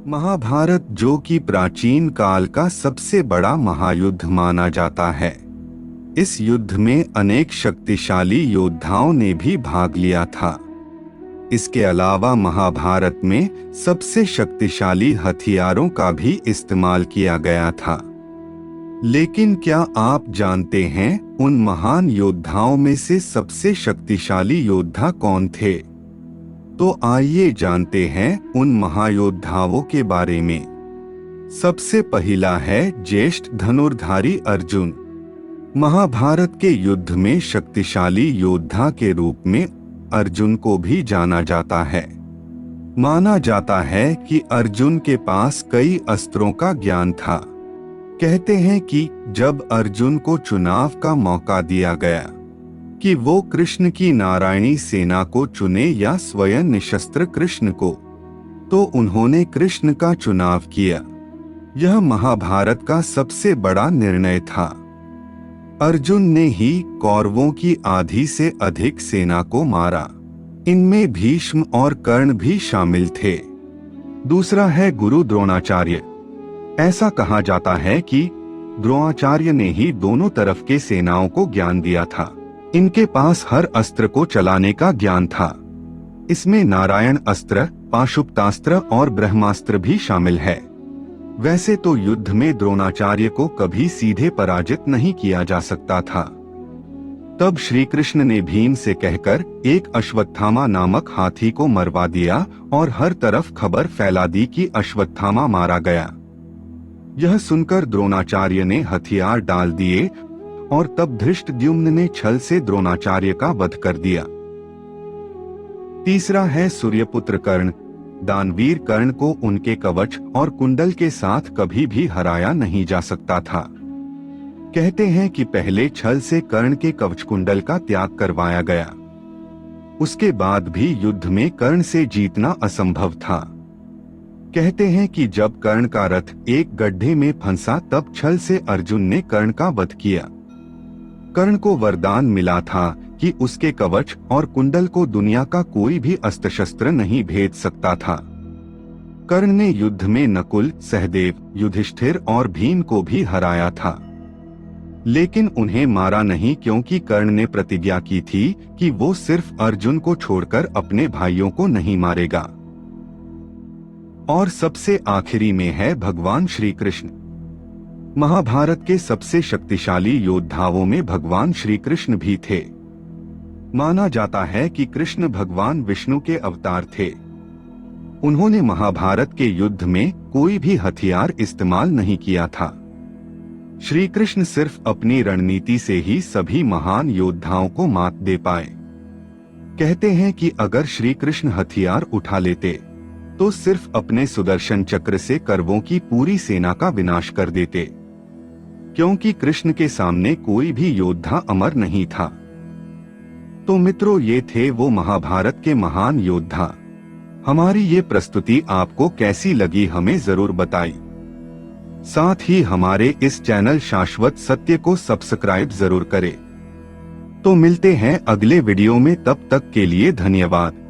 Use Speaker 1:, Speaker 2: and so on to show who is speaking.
Speaker 1: महाभारत, जो कि प्राचीन काल का सबसे बड़ा महायुद्ध माना जाता है। इस युद्ध में अनेक शक्तिशाली योद्धाओं ने भी भाग लिया था। इसके अलावा महाभारत में सबसे शक्तिशाली हथियारों का भी इस्तेमाल किया गया था। लेकिन क्या आप जानते हैं उन महान योद्धाओं में से सबसे शक्तिशाली योद्धा कौन थे? तो आइए जानते हैं उन महायोद्धाओं के बारे में। सबसे पहला है ज्येष्ठ धनुर्धारी अर्जुन। महाभारत के युद्ध में शक्तिशाली योद्धा के रूप में अर्जुन को भी जाना जाता है। माना जाता है कि अर्जुन के पास कई अस्त्रों का ज्ञान था। कहते हैं कि जब अर्जुन को चुनाव का मौका दिया गया कि वो कृष्ण की नारायणी सेना को चुने या स्वयं निशस्त्र कृष्ण को, तो उन्होंने कृष्ण का चुनाव किया। यह महाभारत का सबसे बड़ा निर्णय था। अर्जुन ने ही कौरवों की आधी से अधिक सेना को मारा। इनमें भीष्म और कर्ण भी शामिल थे। दूसरा है गुरु द्रोणाचार्य। ऐसा कहा जाता है कि द्रोणाचार्य ने ही दोनों तरफ के सेनाओं को ज्ञान दिया था। इनके पास हर अस्त्र को चलाने का ज्ञान था। इसमें नारायण अस्त्र, पाशुपतास्त्र और ब्रह्मास्त्र भी शामिल है। वैसे तो युद्ध में द्रोणाचार्य को कभी सीधे पराजित नहीं किया जा सकता था। तब श्री कृष्ण ने भीम से कहकर एक अश्वत्थामा नामक हाथी को मरवा दिया और हर तरफ खबर फैला दी कि अश्वत्थामा मारा गया। यह सुनकर द्रोणाचार्य ने हथियार डाल दिए और तब धृष्टद्युम्न ने छल से द्रोणाचार्य का वध कर दिया। तीसरा है सूर्यपुत्र कर्ण। दानवीर कर्ण को उनके कवच और कुंडल के साथ कभी भी हराया नहीं जा सकता था। कहते हैं कि पहले छल से कर्ण के कवच कुंडल का त्याग करवाया गया। उसके बाद भी युद्ध में कर्ण से जीतना असंभव था। कहते हैं कि जब कर्ण का रथ एक गड्ढे में फंसा तब छल से अर्जुन ने कर्ण का वध किया। कर्ण को वरदान मिला था कि उसके कवच और कुंडल को दुनिया का कोई भी अस्त्र शस्त्र नहीं भेद सकता था। कर्ण ने युद्ध में नकुल, सहदेव, युधिष्ठिर और भीम को भी हराया था, लेकिन उन्हें मारा नहीं, क्योंकि कर्ण ने प्रतिज्ञा की थी कि वो सिर्फ अर्जुन को छोड़कर अपने भाइयों को नहीं मारेगा। और सबसे आखिरी में है भगवान श्री कृष्ण। महाभारत के सबसे शक्तिशाली योद्धाओं में भगवान श्री कृष्ण भी थे। माना जाता है कि कृष्ण भगवान विष्णु के अवतार थे। उन्होंने महाभारत के युद्ध में कोई भी हथियार इस्तेमाल नहीं किया था। श्री कृष्ण सिर्फ अपनी रणनीति से ही सभी महान योद्धाओं को मात दे पाए। कहते हैं कि अगर श्री कृष्ण हथियार उठा लेते तो सिर्फ अपने सुदर्शन चक्र से कौरवों की पूरी सेना का विनाश कर देते, क्योंकि कृष्ण के सामने कोई भी योद्धा अमर नहीं था। तो मित्रों, ये थे वो महाभारत के महान योद्धा। हमारी ये प्रस्तुति आपको कैसी लगी हमें जरूर बताइए। साथ ही हमारे इस चैनल शाश्वत सत्य को सब्सक्राइब जरूर करें। तो मिलते हैं अगले वीडियो में, तब तक के लिए धन्यवाद।